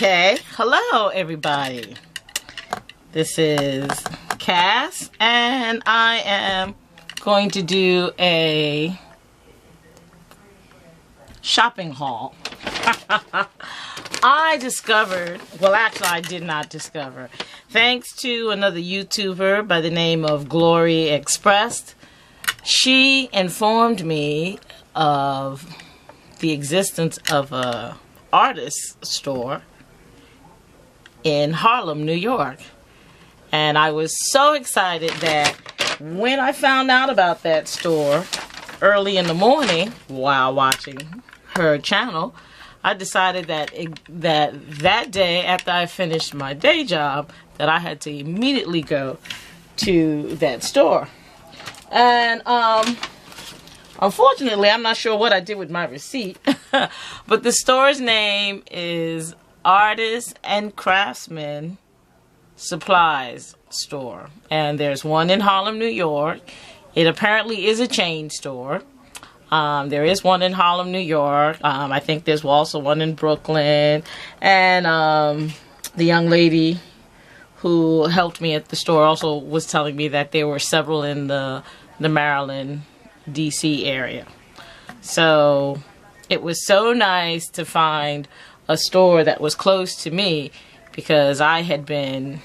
Okay, hello everybody. This is Cass and I am going to do a shopping haul. I discovered, well actually I did not discover, thanks to another YouTuber by the name of Glory Expressed. She informed me of the existence of a artist store in Harlem, New York. And I was so excited that when I found out about that store early in the morning while watching her channel, I decided that that day after I finished my day job that I had to immediately go to that store. And unfortunately, I'm not sure what I did with my receipt, but the store's name is Artists and Craftsman Supplies store, and there's one in Harlem, New York. It apparently is a chain store. There is one in Harlem, New York. I think there's also one in Brooklyn, and the young lady who helped me at the store also was telling me that there were several in the Maryland, DC area. So it was so nice to find a store that was close to me, because I had been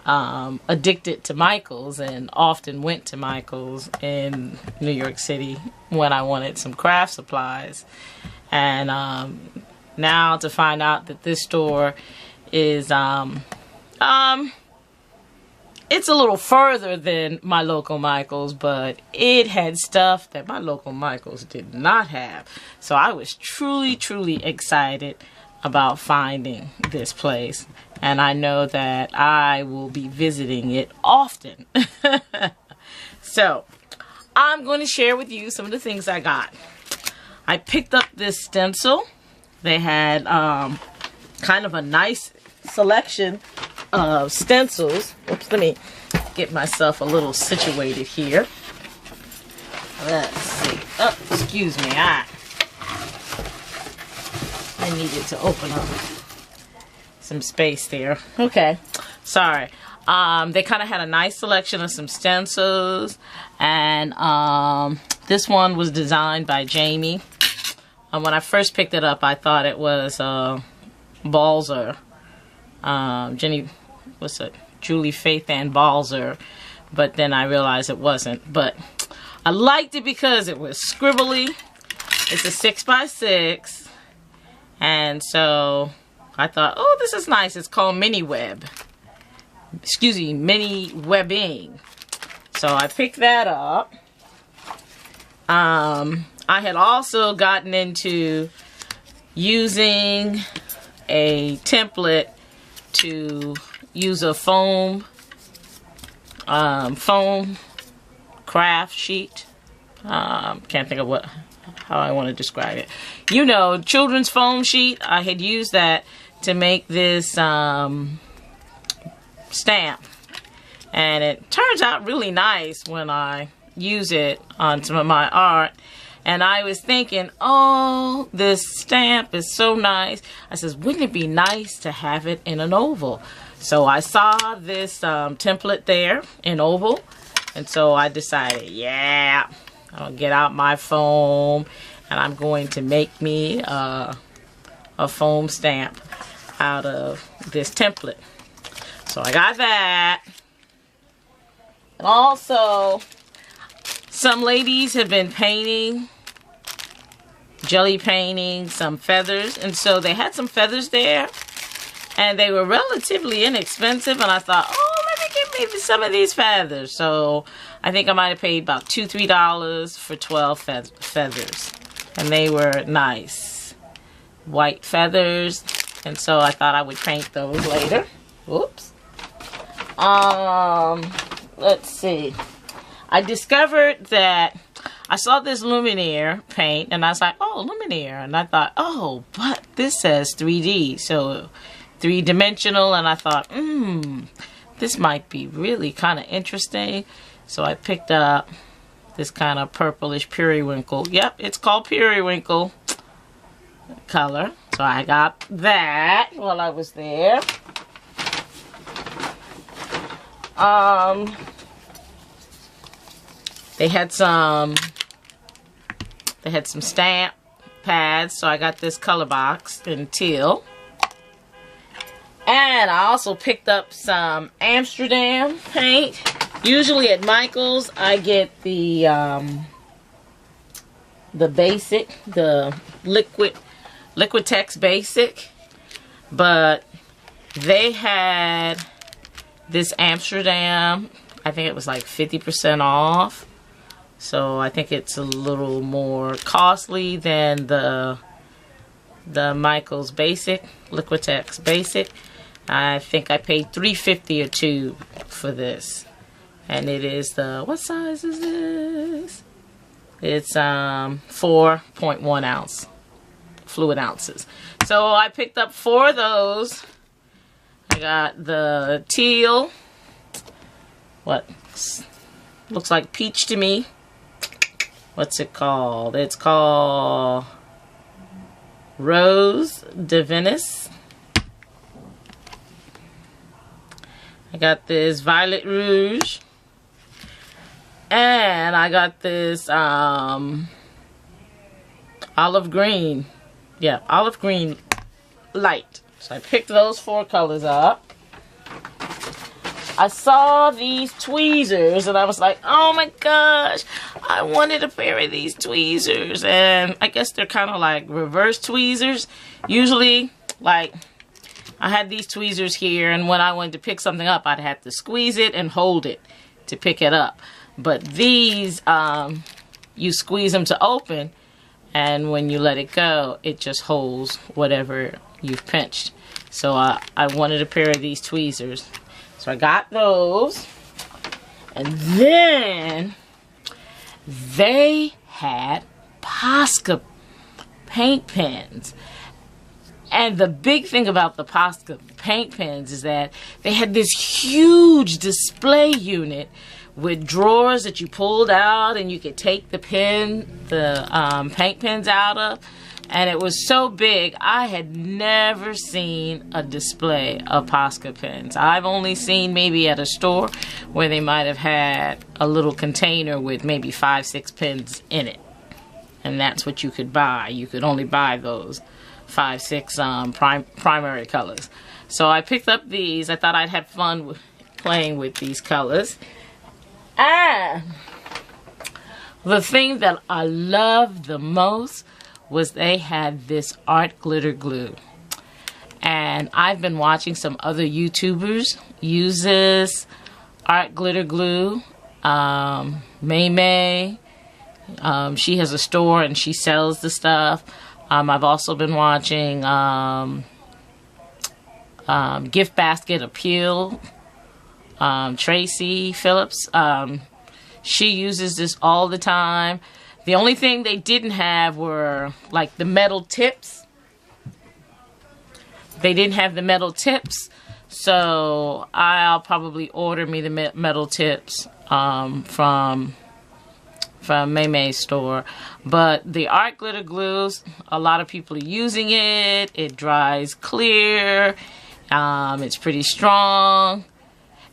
addicted to Michael's and often went to Michael's in New York City when I wanted some craft supplies. And now to find out that this store is it's a little further than my local Michael's, but it had stuff that my local Michael's did not have. So I was truly excited about finding this place. And I know that I will be visiting it often. So I'm going to share with you some of the things I got. I picked up this stencil. They had kind of a nice selection of stencils. Oops, let me get myself a little situated here. Let's see. Oh, excuse me. I needed to open up some space there. Okay. Sorry. They kind of had a nice selection of some stencils, and this one was designed by Jamie. When I first picked it up, I thought it was Balzer. Julie Faith Ann Balzer, but then I realized it wasn't. But I liked it because it was scribbly. It's a 6x6, and so I thought, oh, this is nice. It's called Mini Web. Excuse me, Mini Webbing. So I picked that up. I had also gotten into using a template to use a foam craft sheet. Can't think of how I want to describe it. You know, children's foam sheet. I had used that to make this stamp, and it turns out really nice when I use it on some of my art. And I was thinking, oh, this stamp is so nice. I says, wouldn't it be nice to have it in an oval? So I saw this template there in oval, and so I decided, yeah, I'll get out my foam, and I'm going to make me a foam stamp out of this template. So I got that. And also, some ladies have been painting, jelly painting some feathers, and so they had some feathers there, and they were relatively inexpensive, and I thought, oh, let me get maybe some of these feathers. So I think I might have paid about $2-3 for 12 feathers, and they were nice white feathers, and so I thought I would paint those later. Oops. Let's see. I discovered that I saw this Luminaire paint, and I was like, oh, Luminaire. And I thought, oh, but this says 3D, so 3-dimensional. And I thought, this might be really kind of interesting. So I picked up this kind of purplish periwinkle. Yep, it's called periwinkle color. So I got that while I was there. They had some stamp pads, so I got this color box in teal. And I also picked up some Amsterdam paint. Usually at Michael's, I get the basic, the Liquitex basic, but they had this Amsterdam. I think it was like 50% off, so I think it's a little more costly than the Michael's basic, Liquitex basic. I think I paid $3.50 a tube for this, and it is the, what size is this? It's 4.1 ounce fluid ounces. So I picked up 4 of those. I got the teal, what looks like peach to me. What's it called? It's called Rose de Venice. I got this Violet Rouge. And I got this olive green. Yeah, olive green light. So I picked those 4 colors up. I saw these tweezers and I was like, oh my gosh, I wanted a pair of these tweezers. And I guess they're kind of like reverse tweezers. Usually, like, I had these tweezers here, and when I wanted to pick something up, I'd have to squeeze it and hold it to pick it up. But these, you squeeze them to open, and when you let it go, it just holds whatever you've pinched. So I wanted a pair of these tweezers. So I got those. And then they had Posca paint pens. And the big thing about the Posca paint pens is that they had this huge display unit with drawers that you pulled out and you could take the paint pens out of. And it was so big, I had never seen a display of Posca pens. I've only seen maybe at a store where they might have had a little container with maybe 5-6 pens in it. And that's what you could buy. You could only buy those 5-6 primary colors. So I picked up these. I thought I'd have fun playing with these colors. And the thing that I loved the most was they had this art glitter glue. And I've been watching some other YouTubers use this art glitter glue. May, she has a store and she sells the stuff. I've also been watching Gift Basket Appeal. Tracy Phillips, she uses this all the time. The only thing they didn't have were like the metal tips. They didn't have the metal tips, so I'll probably order me the metal tips from May's store. But the art glitter glues, a lot of people are using it. It dries clear. It's pretty strong.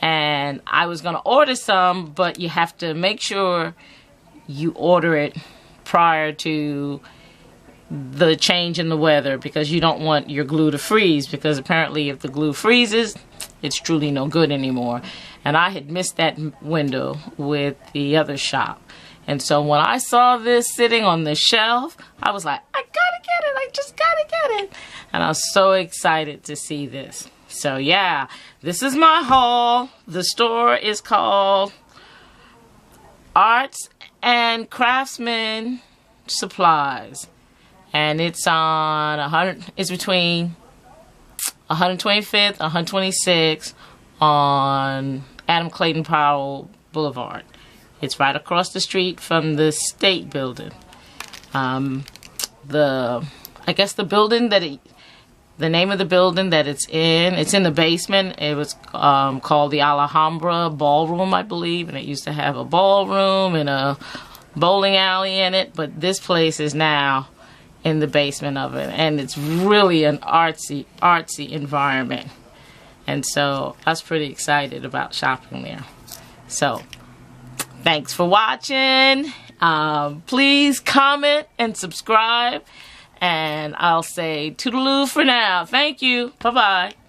And I was going to order some, but you have to make sure you order it prior to the change in the weather, because you don't want your glue to freeze, because apparently if the glue freezes, it's truly no good anymore. And I had missed that window with the other shop. And so when I saw this sitting on the shelf, I was like, I gotta get it. I just gotta get it. And I was so excited to see this. So yeah, this is my haul. The store is called Arts and Craftsman Supplies. And it's on it's between 125th and 126th on Adam Clayton Powell Boulevard. It's right across the street from the State Building. I guess the building that the name of the building that it's in the basement. It was called the Alhambra Ballroom, I believe, and it used to have a ballroom and a bowling alley in it. But this place is now in the basement of it, and it's really an artsy environment. And so I was pretty excited about shopping there. So thanks for watching. Please comment and subscribe, and I'll say toodaloo for now. Thank you. Bye-bye.